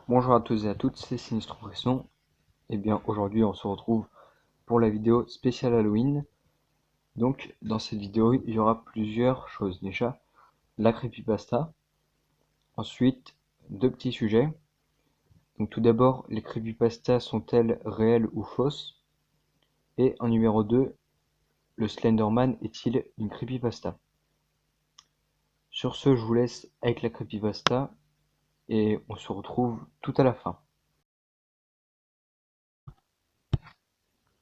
Bonjour à tous et à toutes, c'est Sinistre Pression. Et bien aujourd'hui on se retrouve pour la vidéo spéciale Halloween. Donc dans cette vidéo il y aura plusieurs choses. Déjà la creepypasta, ensuite deux petits sujets. Donc tout d'abord, les creepypastas sont-elles réelles ou fausses? Et en numéro 2, le Slenderman est-il une creepypasta? Sur ce, je vous laisse avec la creepypasta et on se retrouve tout à la fin.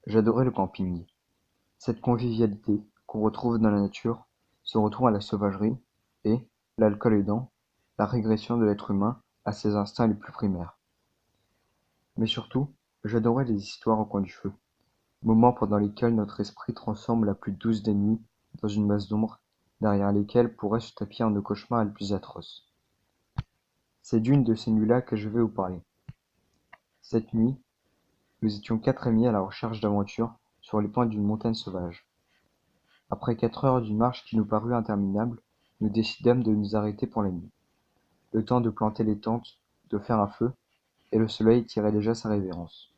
J'adorais le camping. Cette convivialité qu'on retrouve dans la nature se retrouve à la sauvagerie et, l'alcool aidant, la régression de l'être humain à ses instincts les plus primaires. Mais surtout, j'adorais les histoires au coin du feu, moments pendant lesquels notre esprit transforme la plus douce des nuits dans une masse d'ombre, derrière lesquelles pourraient se tapir nos cauchemars les plus atroces. C'est d'une de ces nuits-là que je vais vous parler. Cette nuit, nous étions 4 amis à la recherche d'aventures sur les points d'une montagne sauvage. Après 4 heures d'une marche qui nous parut interminable, nous décidâmes de nous arrêter pour la nuit. Le temps de planter les tentes, de faire un feu, et le soleil tirait déjà sa révérence.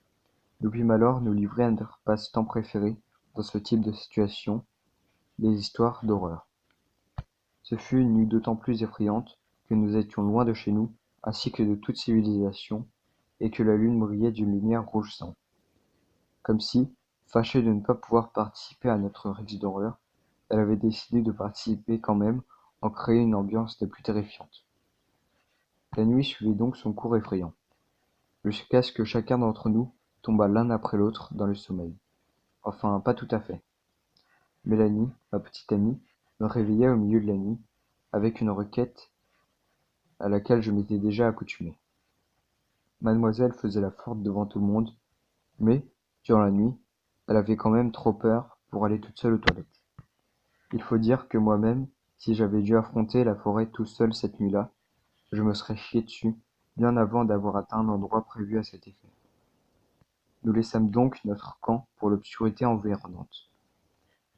Nous pûmes alors nous livrer à notre passe-temps préféré dans ce type de situation, les histoires d'horreur. Ce fut une nuit d'autant plus effrayante que nous étions loin de chez nous, ainsi que de toute civilisation, et que la lune brillait d'une lumière rouge sang. Comme si, fâchée de ne pas pouvoir participer à notre récit d'horreur, elle avait décidé de participer quand même, en créant une ambiance des plus terrifiantes. La nuit suivait donc son cours effrayant, jusqu'à ce que chacun d'entre nous tombât l'un après l'autre dans le sommeil. Enfin, pas tout à fait. Mélanie, ma petite amie, me réveilla au milieu de la nuit, avec une requête à laquelle je m'étais déjà accoutumé. Mademoiselle faisait la forte devant tout le monde, mais, durant la nuit, elle avait quand même trop peur pour aller toute seule aux toilettes. Il faut dire que moi-même, si j'avais dû affronter la forêt tout seul cette nuit-là, je me serais chié dessus, bien avant d'avoir atteint l'endroit prévu à cet effet. Nous laissâmes donc notre camp pour l'obscurité environnante.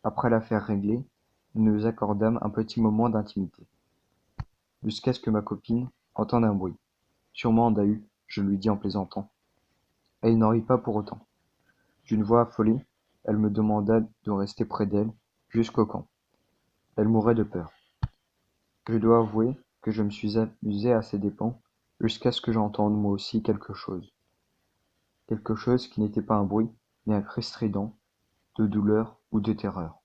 Après l'affaire réglée, nous nous accordâmes un petit moment d'intimité, jusqu'à ce que ma copine entende un bruit. Sûrement Dahu, je lui dis en plaisantant. Et il n'en rit pas pour autant. D'une voix affolée, elle me demanda de rester près d'elle jusqu'au camp. Elle mourait de peur. Je dois avouer que je me suis amusé à ses dépens, jusqu'à ce que j'entende moi aussi quelque chose. Quelque chose qui n'était pas un bruit, mais un cri strident, de douleur ou de terreur.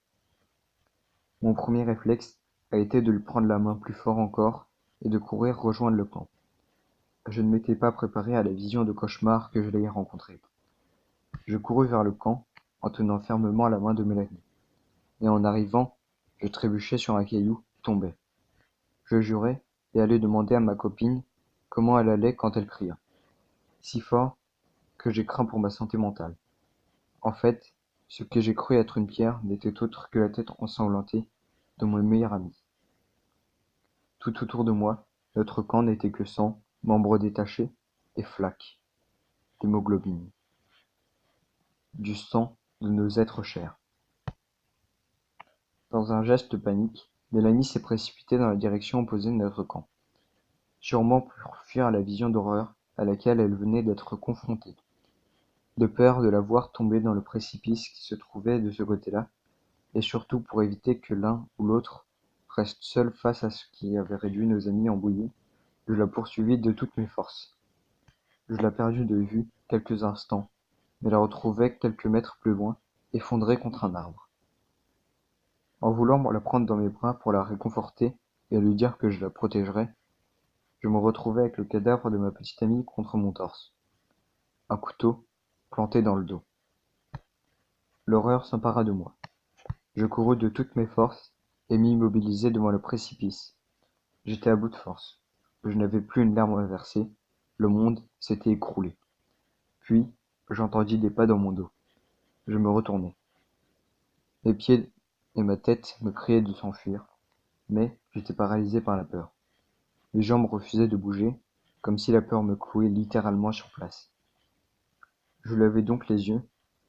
Mon premier réflexe a été de lui prendre la main plus fort encore et de courir rejoindre le camp. Je ne m'étais pas préparé à la vision de cauchemar que j'allais rencontrer. Je courus vers le camp, en tenant fermement la main de Mélanie. Et en arrivant, je trébuchai sur un caillou, tombai. Je jurai et allai demander à ma copine comment elle allait quand elle cria. Si fort que j'ai craint pour ma santé mentale. En fait, ce que j'ai cru être une pierre n'était autre que la tête ensanglantée de mon meilleur ami. Tout autour de moi, notre camp n'était que sang, membres détachés et flaques d'hémoglobine, du sang de nos êtres chers. Dans un geste de panique, Mélanie s'est précipitée dans la direction opposée de notre camp, sûrement pour fuir la vision d'horreur à laquelle elle venait d'être confrontée, de peur de la voir tomber dans le précipice qui se trouvait de ce côté-là, et surtout pour éviter que l'un ou l'autre reste seul face à ce qui avait réduit nos amis en bouillie. Je la poursuivis de toutes mes forces. Je la perdis de vue quelques instants, mais la retrouvai quelques mètres plus loin, effondrée contre un arbre. En voulant la prendre dans mes bras pour la réconforter et lui dire que je la protégerais, je me retrouvai avec le cadavre de ma petite amie contre mon torse, un couteau planté dans le dos. L'horreur s'empara de moi. Je courus de toutes mes forces et m'immobilisai devant le précipice. J'étais à bout de force. Je n'avais plus une larme à verser. Le monde s'était écroulé. Puis, j'entendis des pas dans mon dos. Je me retournai. Mes pieds et ma tête me criaient de s'enfuir, mais j'étais paralysé par la peur. Mes jambes refusaient de bouger, comme si la peur me clouait littéralement sur place. Je levai donc les yeux,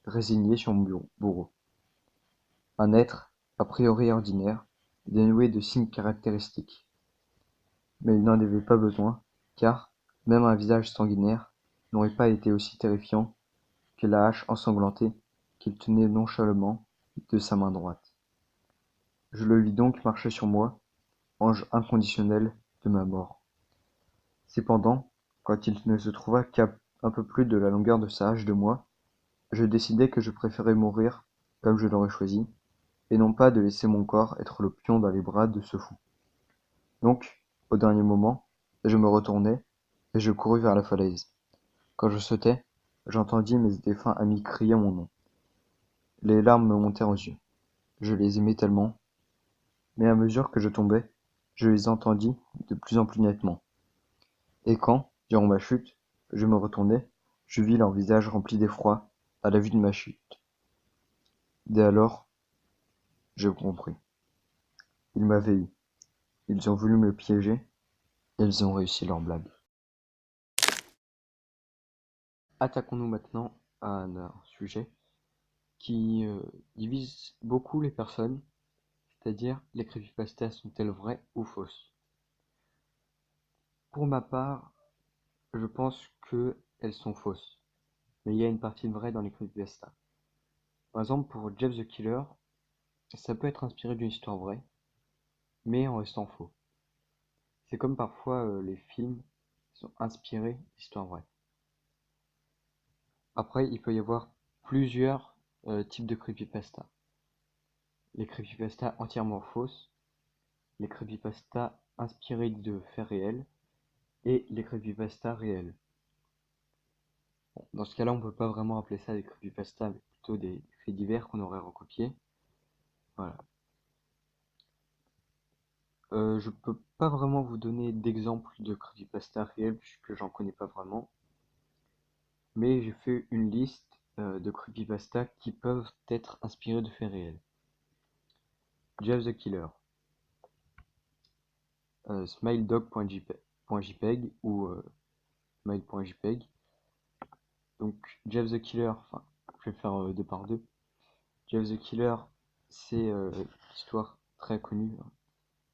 résigné sur mon bourreau. Un être, a priori ordinaire, dénué de signes caractéristiques. Mais il n'en avait pas besoin, car, Même un visage sanguinaire n'aurait pas été aussi terrifiant que la hache ensanglantée qu'il tenait nonchalamment de sa main droite. Je le vis donc marcher sur moi, ange inconditionnel de ma mort. Cependant, quand il ne se trouva qu'à un peu plus de la longueur de sa hache de moi, je décidai que je préférais mourir comme je l'aurais choisi, et non pas de laisser mon corps être le pion dans les bras de ce fou. Donc, au dernier moment, je me retournai, et je courus vers la falaise. Quand je sautai, j'entendis mes défunts amis crier mon nom. Les larmes me montèrent aux yeux. Je les aimais tellement, mais à mesure que je tombais, je les entendis de plus en plus nettement. Et quand, durant ma chute, je me retournai, je vis leur visage rempli d'effroi à la vue de ma chute. Dès alors, je compris. Ils m'avaient eu. Ils ont voulu me piéger, et ils ont réussi leur blague. Attaquons-nous maintenant à un sujet qui divise beaucoup les personnes, c'est-à-dire les creepypastas sont-elles vraies ou fausses? Pour ma part, je pense qu'elles sont fausses, mais il y a une partie de vrai dans les creepypastas. Par exemple, pour Jeff the Killer, ça peut être inspiré d'une histoire vraie, mais en restant faux. C'est comme parfois les films sont inspirés d'histoires vraies. Après, il peut y avoir plusieurs types de creepypasta. Les creepypastas entièrement fausses, les creepypastas inspirés de faits réels, et les creepypastas réels. Bon, dans ce cas-là, on peut pas vraiment appeler ça des creepypastas, mais plutôt des faits divers qu'on aurait recopiés. Voilà. Je peux pas vraiment vous donner d'exemples de creepypasta réels puisque j'en connais pas vraiment. Mais j'ai fait une liste de creepypasta qui peuvent être inspirés de faits réels. Jeff the Killer, smiledog.jpg ou smile.jpg. Donc Jeff the Killer, enfin je vais faire deux par deux. Jeff the Killer, c'est une histoire très connue.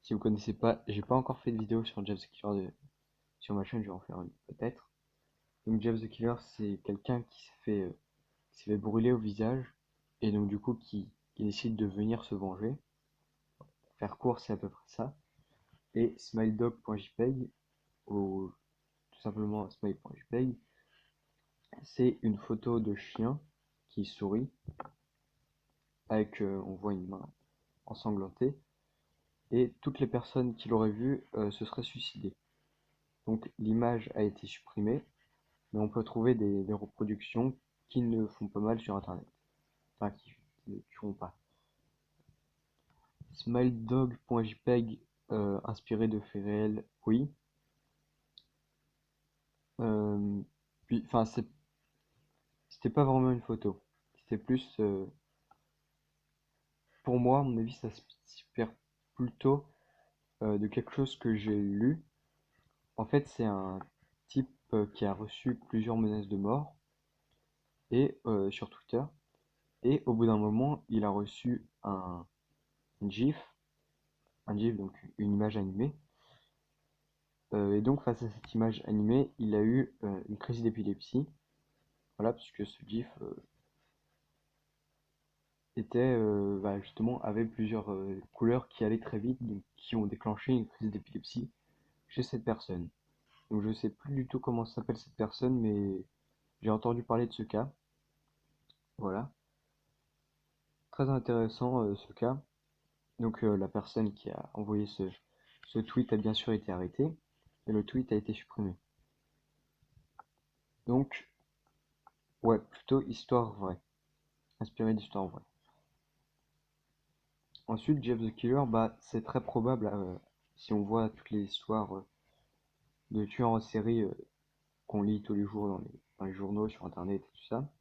Si vous connaissez pas, j'ai pas encore fait de vidéo sur Jeff the Killer sur ma chaîne, je vais en faire une peut-être. Donc Jeff the Killer, c'est quelqu'un qui s'est fait brûler au visage et donc du coup qui décide de venir se venger. Pour faire court, c'est à peu près ça. Et smiledog.jpg ou tout simplement smile.jpg, c'est une photo de chien qui sourit avec on voit une main ensanglantée et toutes les personnes qui l'auraient vu se seraient suicidées. Donc l'image a été supprimée, mais on peut trouver des reproductions qui ne font pas mal sur internet. Enfin, qui ne tueront pas. Smiledog.jpg inspiré de faits réels, oui. Puis, enfin, c'était pas vraiment une photo. C'était plus, pour moi, à mon avis, ça s'inspire plutôt de quelque chose que j'ai lu. En fait, c'est un type qui a reçu plusieurs menaces de mort et sur Twitter. Et au bout d'un moment, il a reçu une GIF, donc une image animée. Et donc face à cette image animée, il a eu une crise d'épilepsie. Voilà, puisque ce GIF justement avait plusieurs couleurs qui allaient très vite, donc qui ont déclenché une crise d'épilepsie chez cette personne. Donc je sais plus du tout comment s'appelle cette personne, mais j'ai entendu parler de ce cas. Voilà, très intéressant ce cas. Donc la personne qui a envoyé ce tweet a bien sûr été arrêtée et le tweet a été supprimé. Donc ouais, plutôt histoire vraie, inspiré d'histoire vraie. Ensuite, Jeff the Killer, bah, c'est très probable, si on voit toutes les histoires de tueurs en série qu'on lit tous les jours dans les journaux, sur internet et tout ça,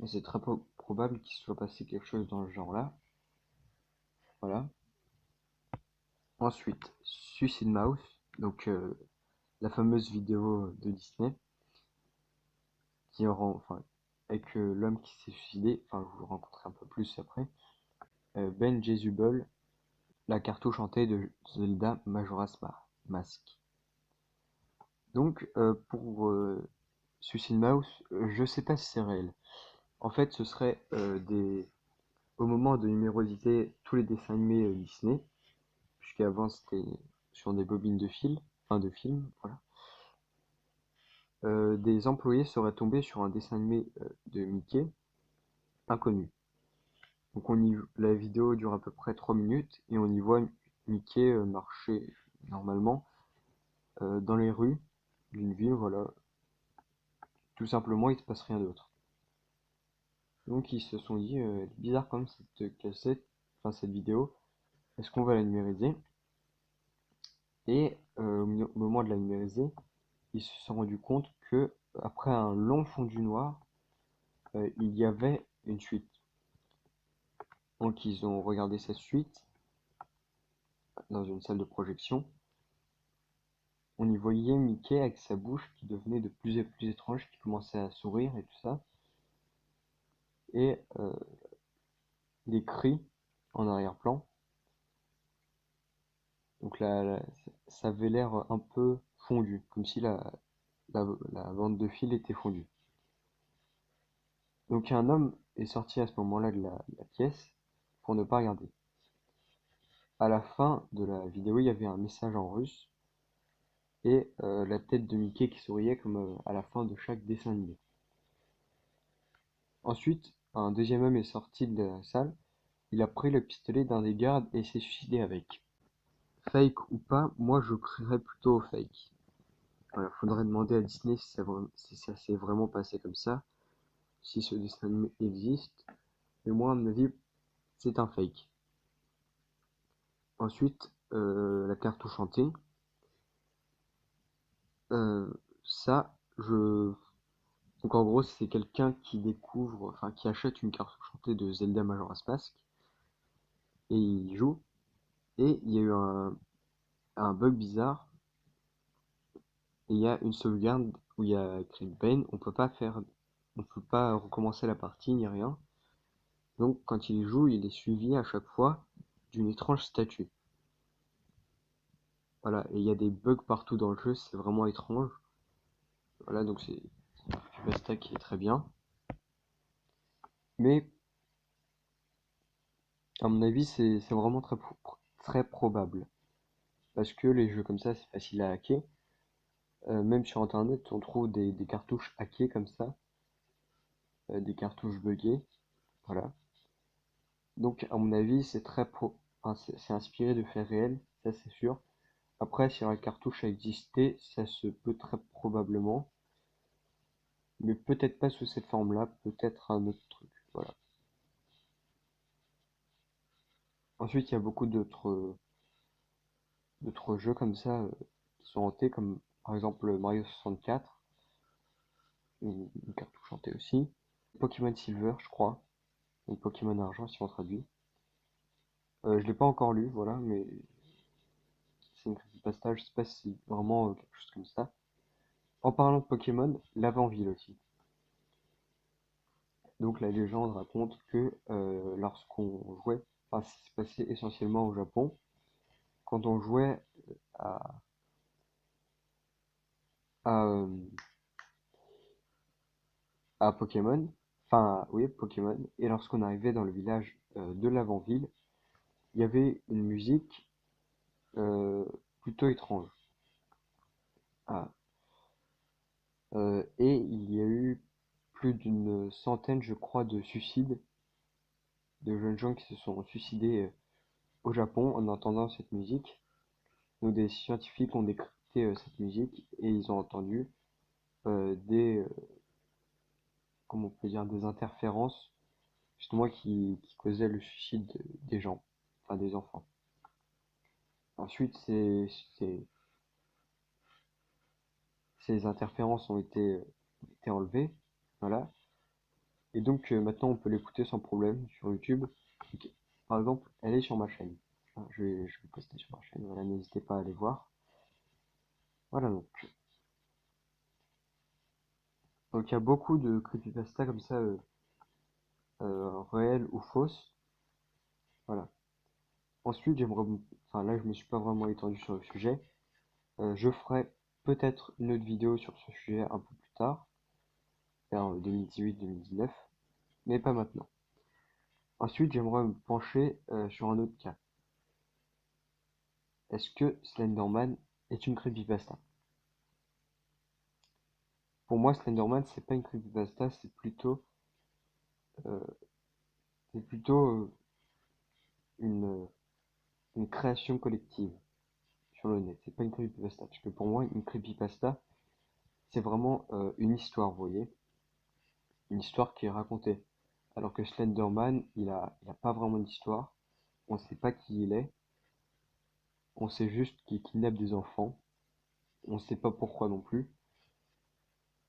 c'est très probable qu'il se soit passé quelque chose dans ce genre-là. Voilà. Ensuite, Suicide Mouse, donc la fameuse vidéo de Disney, qui rend, enfin, avec l'homme qui s'est suicidé, enfin, je vous rencontrerai un peu plus après, Ben Jezubel, la cartouche hantée de Zelda Majora's Mask. Donc, pour Suicide Mouse, je sais pas si c'est réel. En fait, ce serait au moment de numérosiser tous les dessins animés Disney, puisqu'avant c'était sur des bobines de fil, enfin de film, voilà. Des employés seraient tombés sur un dessin animé de Mickey inconnu. Donc la vidéo dure à peu près 3 minutes et on y voit Mickey marcher normalement dans les rues d'une ville, voilà. Tout simplement, il se passe rien d'autre. Donc ils se sont dit, elle est bizarre quand même cette cassette, enfin cette vidéo, est-ce qu'on va la numériser? Et au moment de la numériser, ils se sont rendus compte que après un long fondu noir, il y avait une suite. Donc ils ont regardé cette suite dans une salle de projection. On y voyait Mickey avec sa bouche qui devenait de plus en plus étrange, qui commençait à sourire et tout ça, et des cris en arrière-plan. Donc là, ça avait l'air un peu fondu, comme si la bande de fil était fondue. Donc un homme est sorti à ce moment-là de la pièce pour ne pas regarder. À la fin de la vidéo, il y avait un message en russe et la tête de Mickey qui souriait comme à la fin de chaque dessin animé. Ensuite, un deuxième homme est sorti de la salle, il a pris le pistolet d'un des gardes et s'est suicidé avec. Fake ou pas, moi je crierais plutôt au fake. Voilà, faudrait demander à Disney si ça s'est vraiment passé comme ça, si ce dessin animé existe, mais moi à mon avis, c'est un fake. Ensuite, la cartouche hantée, ça, donc en gros, c'est quelqu'un qui découvre, enfin qui achète une cartouche hantée de Zelda Majora's Mask et il joue. Et il y a eu un bug bizarre. Et il y a une sauvegarde où il y a écrit Ben. On peut pas recommencer la partie ni rien. Donc quand il joue, il est suivi à chaque fois d'une étrange statue. Voilà. Et il y a des bugs partout dans le jeu. C'est vraiment étrange. Voilà. Donc c'est un creepypasta qui est très bien. Mais à mon avis, c'est vraiment très probable. Parce que les jeux comme ça, c'est facile à hacker. Même sur internet, on trouve des cartouches hackées comme ça, des cartouches buggées, voilà. Donc à mon avis, enfin, c'est inspiré de faits réels, ça c'est sûr. Après, si la cartouche a existé, ça se peut très probablement, mais peut-être pas sous cette forme-là, peut-être un autre truc, voilà. Ensuite, il y a beaucoup d'autres jeux comme ça qui sont hantés, comme par exemple Mario 64, une cartouche hantée aussi. Pokémon Silver, je crois, ou Pokémon Argent si on traduit. Je l'ai pas encore lu, voilà, mais c'est une creepypasta, je sais pas si c'est vraiment quelque chose comme ça. En parlant de Pokémon, l'avant-ville aussi. Donc la légende raconte que lorsqu'on jouait, enfin ça s'est passé essentiellement au Japon, quand on jouait à, à, euh, à Pokémon, enfin oui Pokémon, et lorsqu'on arrivait dans le village de l'avant-ville, il y avait une musique euh, plutôt étrange. Ah, et il y a eu plus d'une centaine, je crois, de suicides, de jeunes gens qui se sont suicidés au Japon en entendant cette musique. Donc des scientifiques ont décrypté cette musique et ils ont entendu des, comment on peut dire, des interférences justement qui causaient le suicide des gens, enfin des enfants. Ensuite, ces interférences été enlevées, voilà. Et donc maintenant on peut l'écouter sans problème sur YouTube. Donc, par exemple, elle est sur ma chaîne. Hein, je vais poster sur ma chaîne, voilà, n'hésitez pas à aller voir. Voilà donc il y a beaucoup de creepypasta comme ça, réelles ou fausses. Voilà. Ensuite, enfin là, je me suis pas vraiment étendu sur le sujet. Je ferai peut-être une autre vidéo sur ce sujet un peu plus tard, vers 2018-2019, mais pas maintenant. Ensuite, j'aimerais me pencher sur un autre cas. Est-ce que Slenderman est une creepypasta? Pour moi, Slenderman, c'est pas une creepypasta, euh, c'est plutôt une, une création collective sur le net. C'est pas une creepypasta. Parce que pour moi, une creepypasta, c'est vraiment une histoire, vous voyez, une histoire qui est racontée. Alors que Slenderman, il a pas vraiment d'histoire. On sait pas qui il est. On sait juste qu'il kidnappe des enfants. On sait pas pourquoi non plus.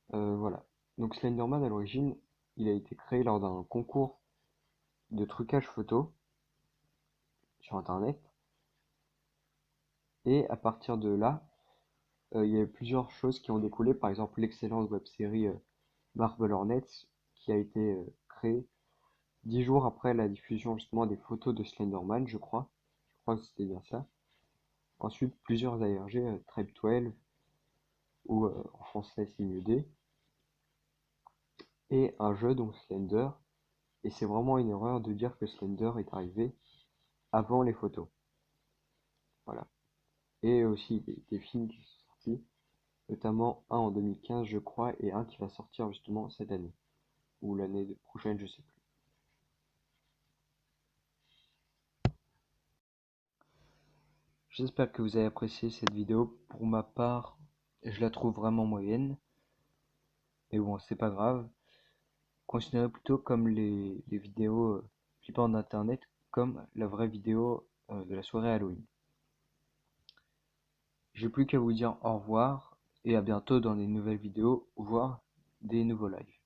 Voilà. Donc Slenderman, à l'origine, il a été créé lors d'un concours de trucage photo sur Internet. Et à partir de là, il y a eu plusieurs choses qui ont découlé. Par exemple, l'excellente web-série Marble Hornets, qui a été créée 10 jours après la diffusion justement des photos de Slenderman, je crois. Je crois que c'était bien ça. Ensuite, plusieurs ARG, Tribe 12, ou en français Simu-D, et un jeu, donc Slender. Et c'est vraiment une erreur de dire que Slender est arrivé avant les photos. Voilà. Et aussi des films qui sont sortis, notamment un en 2015, je crois, et un qui va sortir justement cette année, ou l'année prochaine, je sais plus. J'espère que vous avez apprécié cette vidéo. Pour ma part, je la trouve vraiment moyenne. Mais bon, c'est pas grave. Considérez plutôt comme les vidéos flippantes d'internet comme la vraie vidéo de la soirée Halloween. J'ai plus qu'à vous dire au revoir et à bientôt dans des nouvelles vidéos, voire des nouveaux lives.